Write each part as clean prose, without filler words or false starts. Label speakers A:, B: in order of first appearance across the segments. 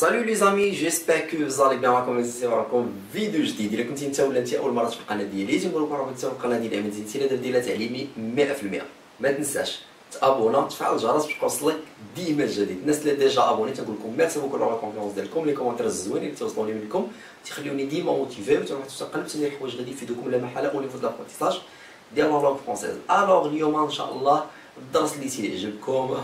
A: Salut les amis, j'espère que vous allez bien. راكم فيديو جديد. الا كنتي انت ولا انت اول مره في القناه ديالي تنقول لكم راكم في القناه ديالي احمد زين سير دير تعليمي 100%. ما تنساش تابونا تفعل الجرس باش توصلك ديما الجديد. الناس اللي ديجا ابوني تنقول لكم ميرسي بوكو على الكونفيونس ديالكم، لي كومونتير الزوينين اللي توصلوني منكم تيخليوني ديما موتيفي وتروح تقلب تندير حوايج غادي يفيدوكم لا محاله او نيفو د لابرونتيساج ديال لا لونغ فرونسيز. الوغ اليوم ان شاء الله الدرس اللي تيعجبكم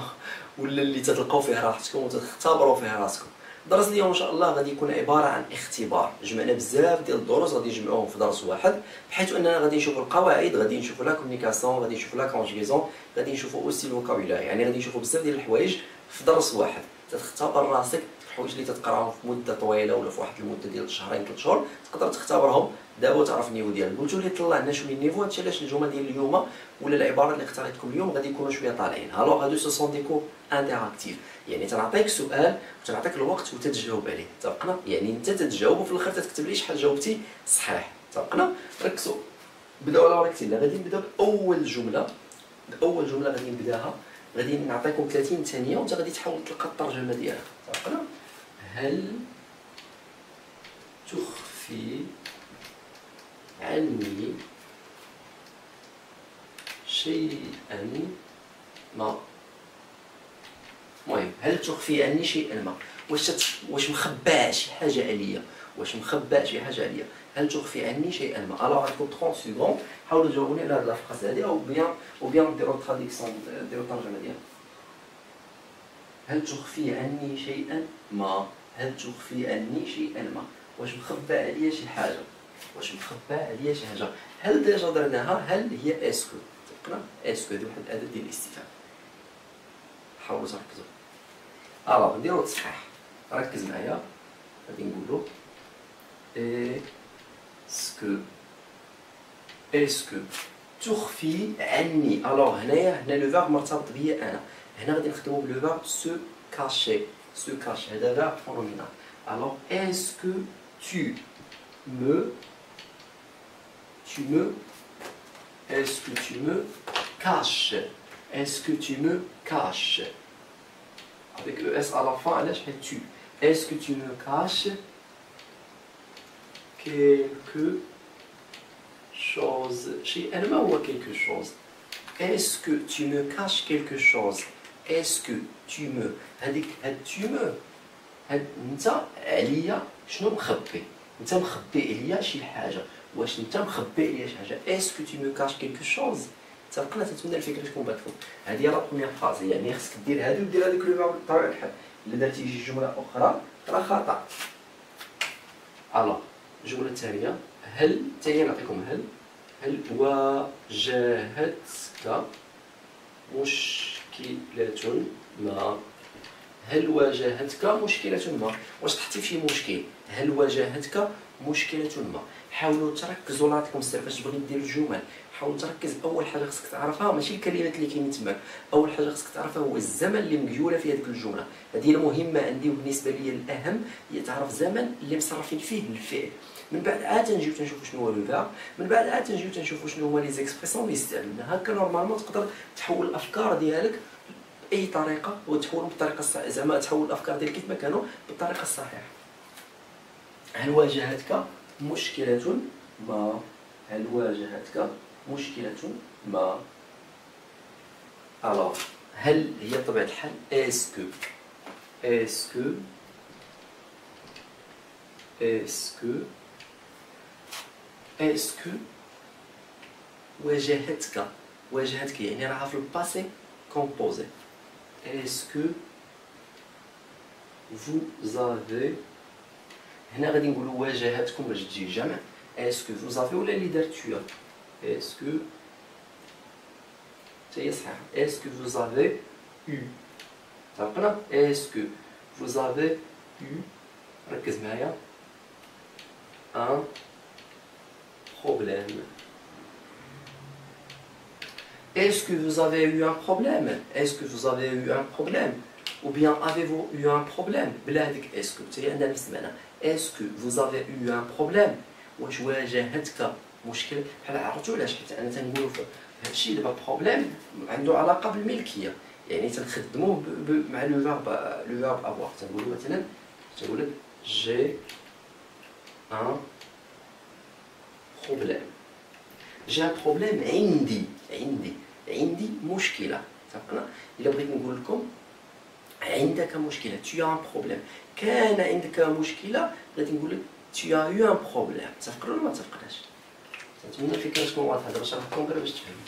A: ولا اللي تتلقاو فيه راحتكم وتختبروا فيه راسكم. الدرس اليوم ان شاء الله غادي يكون عباره عن اختبار. جمعنا بزاف ديال الدروس غادي نجمعوهم في درس واحد، بحيث اننا غادي نشوفوا القواعد، غادي نشوفوا لا كومونيكاسيون، غادي نشوفوا لا كونجيزون، غادي نشوفوا اوسي الفوكابولار. يعني غادي نشوفوا بزاف ديال الحوايج في درس واحد. تختبر راسك في الحوايج اللي تتقراهم في مده طويله ولا في واحد المده ديال شهرين 3 شهور تقدر تختبرهم دابا وتعرف النيفو ديالك. قلتوا لي طلعنا شويه النيفو، هادشي علاش الجمل ديال اليوم ولا العبارات اللي اختاريتكم اليوم غادي يكونوا شويه طالعين. الوغ هادو سو سون دي كور انتراكتيف، يعني تنعطيك سؤال وتنعطيك الوقت وتتجاوب عليه. اتفقنا؟ يعني انت تتجاوب وفي الاخر تكتب لي شحال جاوبتي صحيح. اتفقنا؟ ركزوا. بداو على ورقتين. غادي نبداو باول جمله. باول جمله غادي نبداها، غادي نعطيكم 30 ثانيه وانت غادي تحاول تلقى الترجمه ديالها. اتفقنا؟ هل تخفي عني شيئا ما؟ المهم هل تخفي عني شيئا ما؟ واش مخبى شي حاجه عليا؟ واش مخبى شي حاجه عليا؟ هل تخفي عني شيئا ما؟ الوغ عندكم 30 سكوند حاولوا تجاوبوني على هاد الفقره هادي او بيان ديروا التراديكسيون، ديروا الترجمه ديالها. هل تخفي عني شيئا ما؟ هل تخفي عني شيئا ما؟ واش مخبى عليا شي حاجه؟ واش مخبى عليا شي حاجه؟ هل ديجا درناها؟ هل هي اسكو؟ تفقنا؟ اسكو هذه واحد الاداه ديال الاستفهام. حاولوا تركزوا. الوغ نديرو التصحيح. ركز معايا. غادي نقولو اسكو تخفي عني. الوغ هنايا لو فيرب مرتبط بيا انا. هنا غادي نخدمو بلو فيرب سو كاشي. سو كاشي هذا فيرب فونومينال. الوغ اسكو est-ce que tu me caches? Est-ce que tu me caches? Avec le S à la fin, elle est tu. Est-ce que tu me caches quelque chose? Chez elle ou quelque chose? Est-ce que tu me caches quelque chose? Est-ce que tu me? tu me? انت عليا شنو مخبي؟ انت مخبي عليا شي حاجه. واش انت مخبي عليا شي حاجه؟ اسكو تي مو كاش كيلكو شوز. تبقى تتمنى الفكره تكون باتكم. هذه هي لا بروميير فاز، يعني خصك دير هذه ودير هذيك لو فيرب بطبيعه الحال. الا درتي شي جمله اخرى راه خطا. الو الجمله الثانيه، هل الثانيه نعطيكم هل واجهتك مشكله ما؟ هل واجهتك مشكلة ما؟ واش طحتي في شي مشكل؟ هل واجهتك مشكلة ما؟ حاولوا تركزوا لاتكم السر فاش تبغي دير الجمل. حاول تركز. اول حاجه خصك تعرفها ماشي الكلمات اللي كاينين تماك، اول حاجه خصك تعرفها هو الزمن اللي مقيوله في هذيك الجمله. هذه المهمه عندي وبالنسبه لي الاهم هي تعرف الزمن اللي مصرفين فيه الفعل. من بعد عاد تنجيو تنشوفوا شنو هو لو فيرب، من بعد عاد تنجيو تنشوفوا شنو هما لي زيكسبريسيون اللي استعملنا. هكا نورمالمون تقدر تحول الافكار ديالك باي طريقه وتحولهم بالطريقه الصحيحه، زعما تحول الافكار ديالك كيف ما كانوا بالطريقه الصحيحه. هل واجهتك مشكله ما؟ هل واجهتك مشكلة ما؟ الوغ هل هي بطبيعة الحال اسكو واجهتك يعني راها في الباسي كومبوزي. اسكو vous avez، هنا غادي نقولوا واجهتكم باش تجي جمع. اسكو vous avez ولا اللي دار tu as. اسكو هي صحيحة. اسكو vous avez eu. تعرفنا اسكو vous avez eu، ركز معايا، un problème. Est-ce que vous avez eu un problème? Est-ce que vous avez eu un problème? Ou bien avez-vous eu un problème؟ بلا هذيك اسكو هي عندها نفس المعنى. Est-ce que vous avez eu un problème؟ واش واجهتك مشكل؟ بحال عرفتوا علاش؟ حيت انا تنقولوا في هادشي دابا بروبليم عنده علاقه بالملكيه، يعني تنخدموه مع لو فيرب افوار. تنقولوا مثلا تقول لك جي ان بروبليم. جي ان بروبليم عندي مشكله. اتفقنا؟ الا بغيت نقول لكم عندك مشكله tu as un problème، كان عندك مشكله غادي نقول لك tu as eu un problème. تفكروا ولا ما تفكرناش؟ نتمنى الفكره تكون واضحه دابا شرحتكم غير باش تفهموا.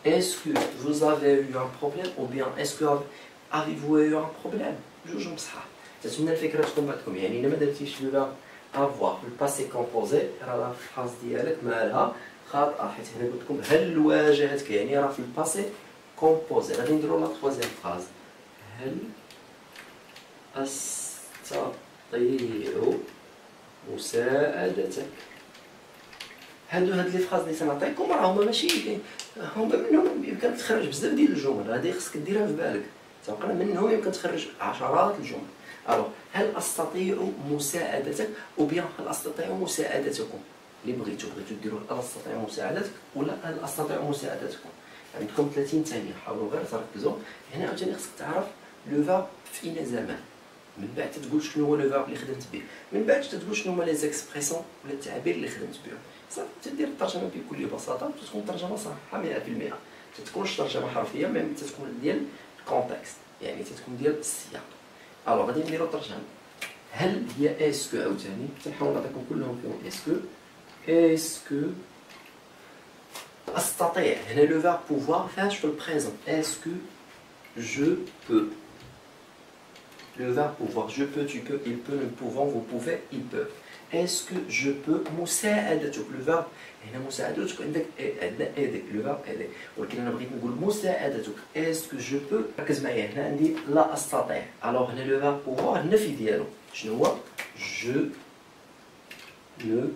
A: Est-ce que vous avez eu un problème ou bien est-ce que avez-vous eu un problème؟ جوج بصحة. نتمنى الفكره تكون بعدكم. يعني الا ما درتيش لو avoir في الباسي كومبوزي راه لا فراز ديالك مالها خاطئه، حيت هنا قلت لكم هل واجهتك، يعني راه في الباسي كومبوزي. غادي نديرو لا تروازيام فراز. هل أستطيع مساعدتك؟ هاد لي فراز اللي تنعطيكم راه هما ماشي هما منهم يمكن تخرج بزاف ديال الجمل، هادي خصك ديرها في بالك. توقعنا منهم يمكن تخرج عشرات الجمل. الو هل استطيع مساعدتك او بيان هل استطيع مساعدتكم؟ اللي بغيتو ديروا هل استطيع مساعدتك ولا هل استطيع مساعدتكم. عندكم 30 ثانيه، حاولوا غير تركزوا. هنا عاوتاني خصك تعرف لو فيرب في اين زمان، من بعد تقول شنو هو لو فيرب اللي خدمت به، من بعد تقول شنو هما لي زيكسبريسيون ولا التعابير اللي خدمت بهم. صافي تدير الترجمه بكل بساطه، تكون ترجمه صحيحه 100%. ما تكونش ترجمه حرفيه، ميم تكون ديال الكونتكست، يعني تكون ديال السياق. الو غادي نديرو الترجمه. هل هي اسكو عاوتاني تنحاول نعطيكم كلهم فيهم اسكو استطيع. هنا لو فيرب بوفوار فاش في البريزون. اسكو je peux. Le verbe pouvoir, je peux, tu peux, il peut, nous pouvons, vous pouvez, ils peuvent. Est-ce que je peux مساعدتك؟ le verbe هنا مساعدتك عندك aider، le verbe aider. ولكن انا بغيت نقول مساعدتك. est-ce que je peux؟ ركز معايا، هنا عندي لا استطيع. alors هنا le verbe pouvoir النفي ديالو شنو هو؟ je ne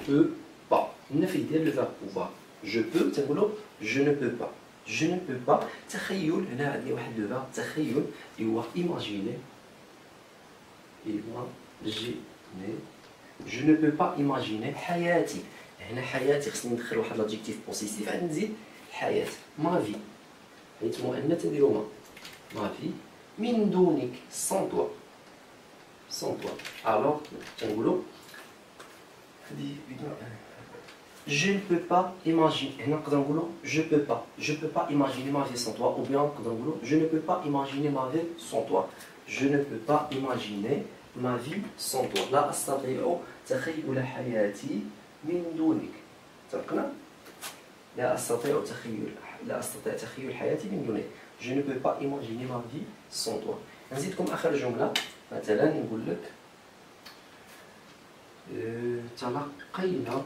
A: peux pas. النفي ديال le verbe pouvoir. je peux تنقولوا je ne peux pas. je ne peux pas. تخيل هنا عندي واحد لو فيرب تخيل اللي هو imaginer. je ne peux pas imaginer حياتي. هنا حياتي خصني ندخل واحد لادجيكتيف بوزيتيف، عاد نزيد الحياة ما في، حيت مؤنث نديرو ما في من دونك sans toi. alors تنقولو هادي je ne peux pas imaginer. هنا نقدر نقولو je peux pas imaginer ma vie sans toi، ou bien نقدر نقولو je ne peux pas imaginer ma vie sans toi. je ne peux pas imaginer ma vie sans toi. لا أستطيع تخيل حياتي من دونك. اتفقنا؟ لا أستطيع تخيل حياتي من دونك. je ne peux pas imaginer ma vie sans toi. نزيدكم آخر جملة. مثلا نقول لك تلقينا،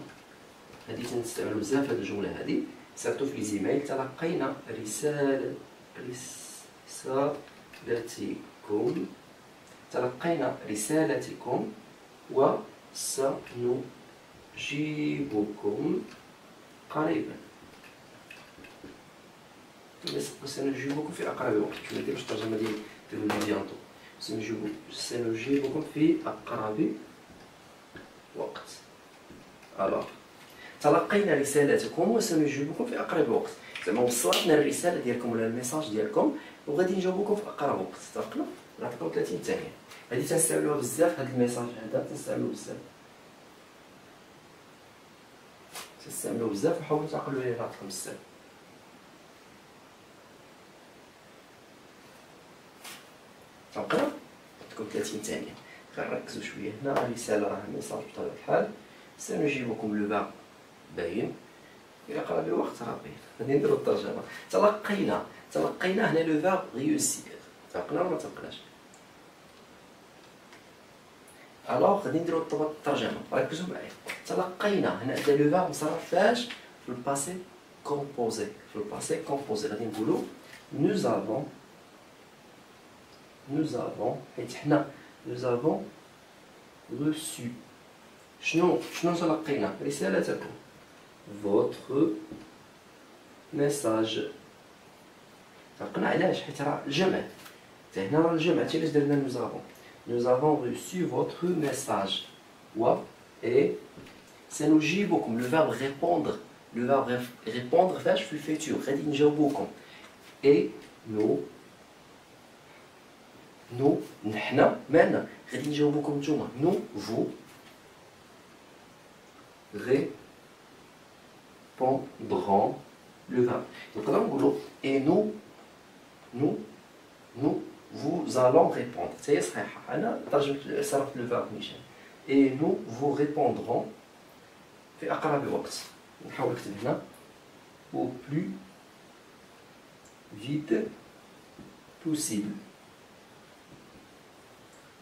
A: هذه تنستعملوا بزاف هذه الجملة هذه سيرتو في لي زيميل. تلقينا رسالتكم، تلقينا رسالتكم وسنجيبكم قريبا. سنجيبكم في أقرب وقت. ما نديروش الترجمة ديال بيانتو. سنجيبكم في أقرب وقت. alors تلقينا رسالتكم وسنجيبكم في أقرب وقت. زعما وصلتنا الرسالة ديالكم ولا الميساج ديالكم وغادي نجاوبكم في أقرب وقت. اتفقنا؟ نعطيكم 30 ثانية. هادي تنستعملوها بزاف، هاد الميساج هذا تنستعملوه بزاف، وحاولوا تعقلوا لي نعطيكم السر. تبقى عندكم 30 ثانية. غير ركزوا شوية. هنا الرسالة راه ميساج بطبيعة الحال. سنجيبكم لو فيرب باين إلى أقرب الوقت راه باين. غادي نديرو الترجمة. تلقينا هنا لو فيرب ريوسير. تفقنا ولا ما تفقناش؟ الوغ غادي نديرو الترجمة. ركزوا معايا. تلقينا هنا هذا لو فيرب مصرف فاش؟ في الباسي كومبوزي. غادي نقولو nous avons حيت حنا nous avons reçu. شنو تلقينا؟ رسالتكم. votre message. تلقينا علاش؟ حيت راه الجمع. هنا راه الجمع حتى علاش درنا nous avons reçu votre message. et سنجيبكم. le verbe répondre فاش في الفيتور غادي نجاوبوكم. et نو نحنا مالنا غادي نجاوبوكم نتوما نو فو répondrons le verbe. نقدروا نقولوا et nous vous allons répondre. هي صحيحة. أنا ترجمت صرفت لو فيرب نيشان. et nous vous répondrons في أقرب وقت. نحاول نكتب هنا au plus vite possible.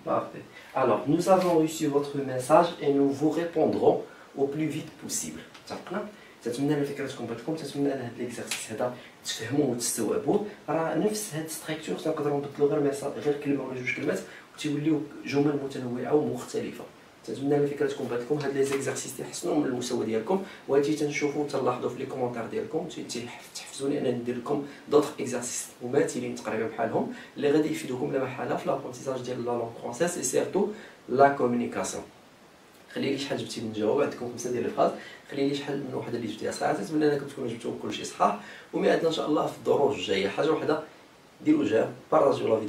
A: Parfait. Alors, nous avons reçu votre message et nous vous répondrons au plus vite possible. اتفقنا؟ تتمنى الفكره تكون باتكم، تتمنى ان هذا ليكزارسيس هذا تفهموه وتستوعبوه. راه نفس هاد ستركتور تنقدروا نبدلوا غير كلمه ولا جوج كلمات وتيوليو جمل متنوعه ومختلفه. تتمنى الفكره تكون باتكم. هاد لي زيكزارسيس تيحسنوا من المستوى ديالكم وهادشي تنشوفوا تنلاحظوا في لي كومونتير ديالكم تحفزوني ان ندير لكم دوطخ اكزارسيس مماثلين تقريبا بحالهم اللي غادي يفيدوكم لا محاله في لابونتيزاج ديال لا لونغ فرونسيز اي سيرتو لا كومونيكاسيون. خلي لي شحال جبتي من الجواب، عندكم 5 ديال الفراز، خلي لي شحال من وحده اللي جبتيها صحيحه. نتمنى انكم تكونوا جبتوا كلشي صحاح وميعادنا ان شاء الله في الدروج الجايه. حاجه وحده ديروا جيم، بارطاجيو لا فيديو.